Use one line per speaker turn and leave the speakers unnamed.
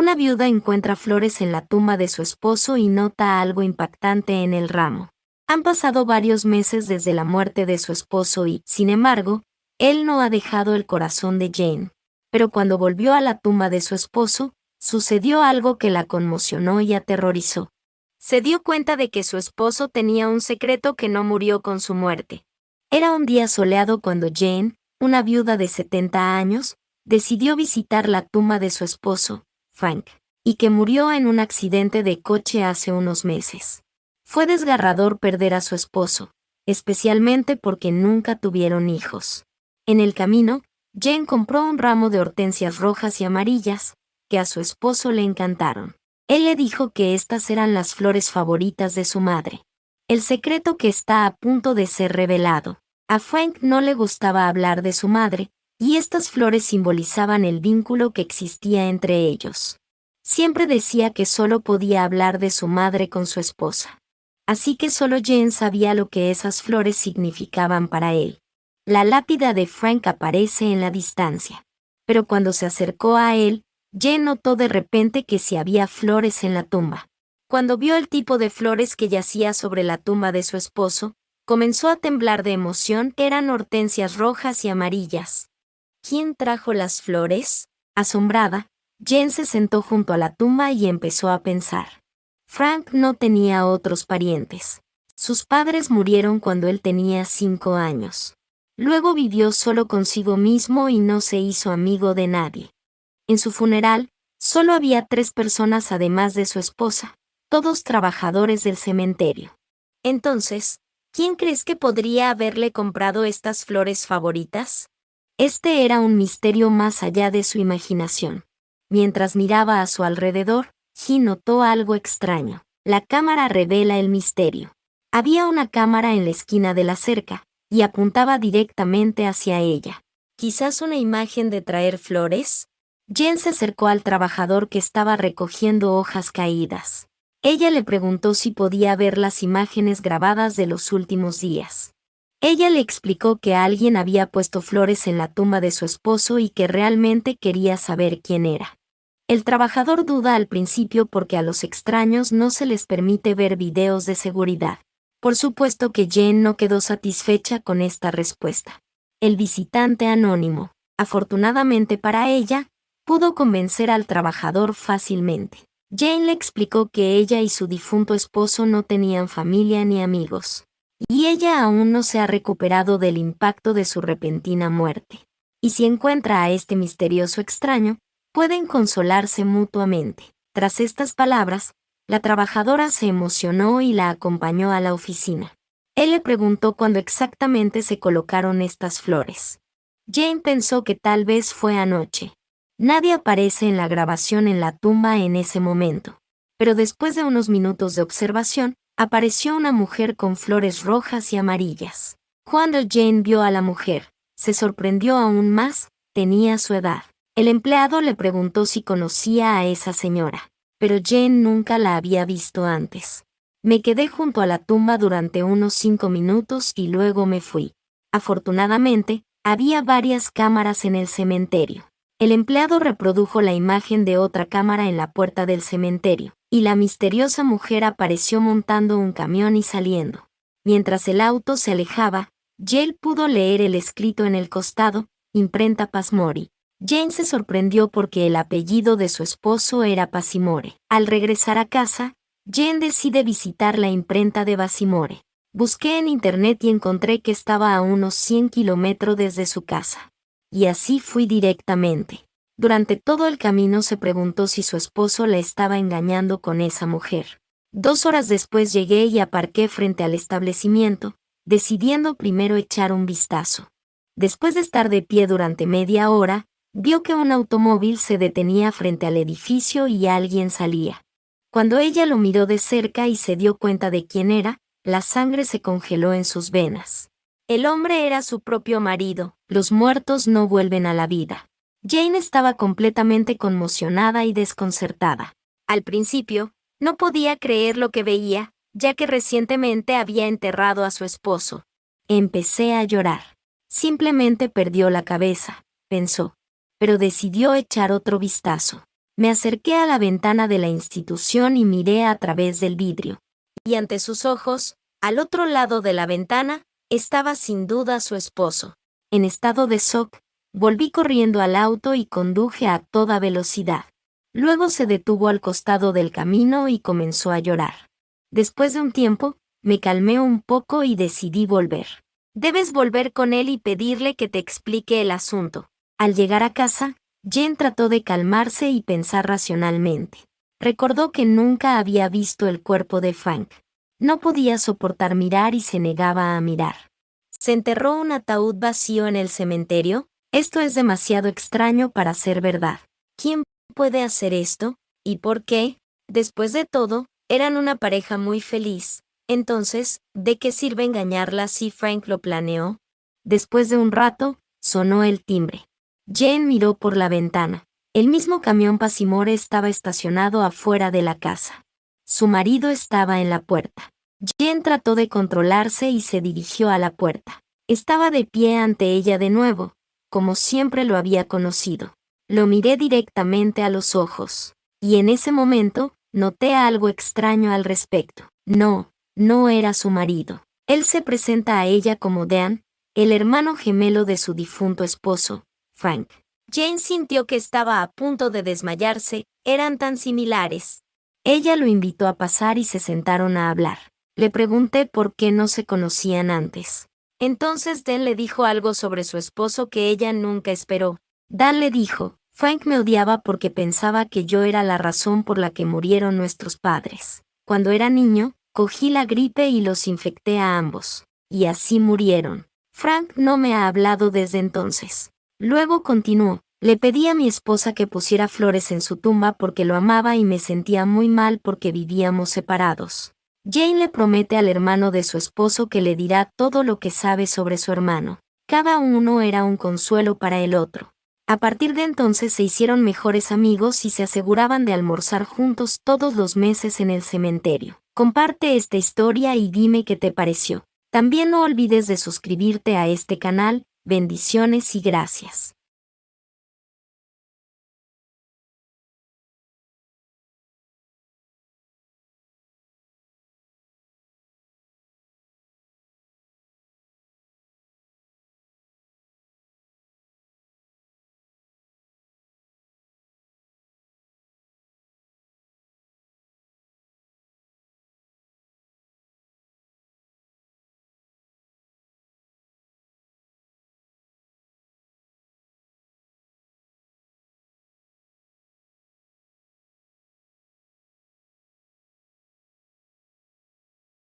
Una viuda encuentra flores en la tumba de su esposo y nota algo impactante en el ramo. Han pasado varios meses desde la muerte de su esposo y, sin embargo, él no ha dejado el corazón de Jane. Pero cuando volvió a la tumba de su esposo, sucedió algo que la conmocionó y aterrorizó. Se dio cuenta de que su esposo tenía un secreto que no murió con su muerte. Era un día soleado cuando Jane, una viuda de 70 años, decidió visitar la tumba de su esposo, Frank, y que murió en un accidente de coche hace unos meses. Fue desgarrador perder a su esposo, especialmente porque nunca tuvieron hijos. En el camino, Jane compró un ramo de hortensias rojas y amarillas, que a su esposo le encantaron. Él le dijo que estas eran las flores favoritas de su madre. El secreto que está a punto de ser revelado. A Frank no le gustaba hablar de su madre, y estas flores simbolizaban el vínculo que existía entre ellos. Siempre decía que solo podía hablar de su madre con su esposa. Así que solo Jane sabía lo que esas flores significaban para él. La lápida de Frank aparece en la distancia. Pero cuando se acercó a él, Jane notó de repente que sí había flores en la tumba. Cuando vio el tipo de flores que yacía sobre la tumba de su esposo, comenzó a temblar de emoción. Eran hortensias rojas y amarillas. ¿Quién trajo las flores? Asombrada, Jane se sentó junto a la tumba y empezó a pensar. Frank no tenía otros parientes. Sus padres murieron cuando él tenía 5 años. Luego vivió solo consigo mismo y no se hizo amigo de nadie. En su funeral, solo había 3 personas además de su esposa, todos trabajadores del cementerio. Entonces, ¿quién crees que podría haberle comprado estas flores favoritas? Este era un misterio más allá de su imaginación. Mientras miraba a su alrededor, He notó algo extraño. La cámara revela el misterio. Había una cámara en la esquina de la cerca, y apuntaba directamente hacia ella. ¿Quizás una imagen de traer flores? Jane se acercó al trabajador que estaba recogiendo hojas caídas. Ella le preguntó si podía ver las imágenes grabadas de los últimos días. Ella le explicó que alguien había puesto flores en la tumba de su esposo y que realmente quería saber quién era. El trabajador duda al principio porque a los extraños no se les permite ver videos de seguridad. Por supuesto que Jane no quedó satisfecha con esta respuesta. El visitante anónimo, afortunadamente para ella, pudo convencer al trabajador fácilmente. Jane le explicó que ella y su difunto esposo no tenían familia ni amigos, y ella aún no se ha recuperado del impacto de su repentina muerte. Y si encuentra a este misterioso extraño, pueden consolarse mutuamente. Tras estas palabras, la trabajadora se emocionó y la acompañó a la oficina. Él le preguntó cuándo exactamente se colocaron estas flores. Jane pensó que tal vez fue anoche. Nadie aparece en la grabación en la tumba en ese momento. Pero después de unos minutos de observación, apareció una mujer con flores rojas y amarillas. Cuando Jane vio a la mujer, se sorprendió aún más. Tenía su edad. El empleado le preguntó si conocía a esa señora, pero Jane nunca la había visto antes. Me quedé junto a la tumba durante unos 5 minutos y luego me fui. Afortunadamente, había varias cámaras en el cementerio. El empleado reprodujo la imagen de otra cámara en la puerta del cementerio, y la misteriosa mujer apareció montando un camión y saliendo. Mientras el auto se alejaba, Jane pudo leer el escrito en el costado, imprenta Passmore. Jane se sorprendió porque el apellido de su esposo era Passmore. Al regresar a casa, Jane decide visitar la imprenta de Passmore. Busqué en internet y encontré que estaba a unos 100 kilómetros desde su casa. Y así fui directamente. Durante todo el camino se preguntó si su esposo la estaba engañando con esa mujer. 2 horas después llegué y aparqué frente al establecimiento, decidiendo primero echar un vistazo. Después de estar de pie durante media hora, vio que un automóvil se detenía frente al edificio y alguien salía. Cuando ella lo miró de cerca y se dio cuenta de quién era, la sangre se congeló en sus venas. El hombre era su propio marido. Los muertos no vuelven a la vida. Jane estaba completamente conmocionada y desconcertada. Al principio, no podía creer lo que veía, ya que recientemente había enterrado a su esposo. Empecé a llorar. Simplemente perdió la cabeza, pensó, pero decidió echar otro vistazo. Me acerqué a la ventana de la institución y miré a través del vidrio. Y ante sus ojos, al otro lado de la ventana, estaba sin duda su esposo. En estado de shock, volví corriendo al auto y conduje a toda velocidad. Luego se detuvo al costado del camino y comenzó a llorar. Después de un tiempo, me calmé un poco y decidí volver. Debes volver con él y pedirle que te explique el asunto. Al llegar a casa, Jen trató de calmarse y pensar racionalmente. Recordó que nunca había visto el cuerpo de Frank. No podía soportar mirar y se negaba a mirar. ¿Se enterró un ataúd vacío en el cementerio? Esto es demasiado extraño para ser verdad. ¿Quién puede hacer esto? ¿Y por qué? Después de todo, eran una pareja muy feliz. Entonces, ¿de qué sirve engañarla si Frank lo planeó? Después de un rato, sonó el timbre. Jane miró por la ventana. El mismo camión Pasimore estaba estacionado afuera de la casa. Su marido estaba en la puerta. Jane trató de controlarse y se dirigió a la puerta. Estaba de pie ante ella de nuevo, como siempre lo había conocido. Lo miré directamente a los ojos, y en ese momento, noté algo extraño al respecto. No era su marido. Él se presenta a ella como Dan, el hermano gemelo de su difunto esposo, Frank. Jane sintió que estaba a punto de desmayarse, eran tan similares. Ella lo invitó a pasar y se sentaron a hablar. Le pregunté por qué no se conocían antes. Entonces Dan le dijo algo sobre su esposo que ella nunca esperó. Dan le dijo, Frank me odiaba porque pensaba que yo era la razón por la que murieron nuestros padres. Cuando era niño, cogí la gripe y los infecté a ambos. Y así murieron. Frank no me ha hablado desde entonces. Luego continuó, le pedí a mi esposa que pusiera flores en su tumba porque lo amaba y me sentía muy mal porque vivíamos separados. Jane le promete al hermano de su esposo que le dirá todo lo que sabe sobre su hermano. Cada uno era un consuelo para el otro. A partir de entonces se hicieron mejores amigos y se aseguraban de almorzar juntos todos los meses en el cementerio. Comparte esta historia y dime qué te pareció. También no olvides de suscribirte a este canal. Bendiciones y gracias.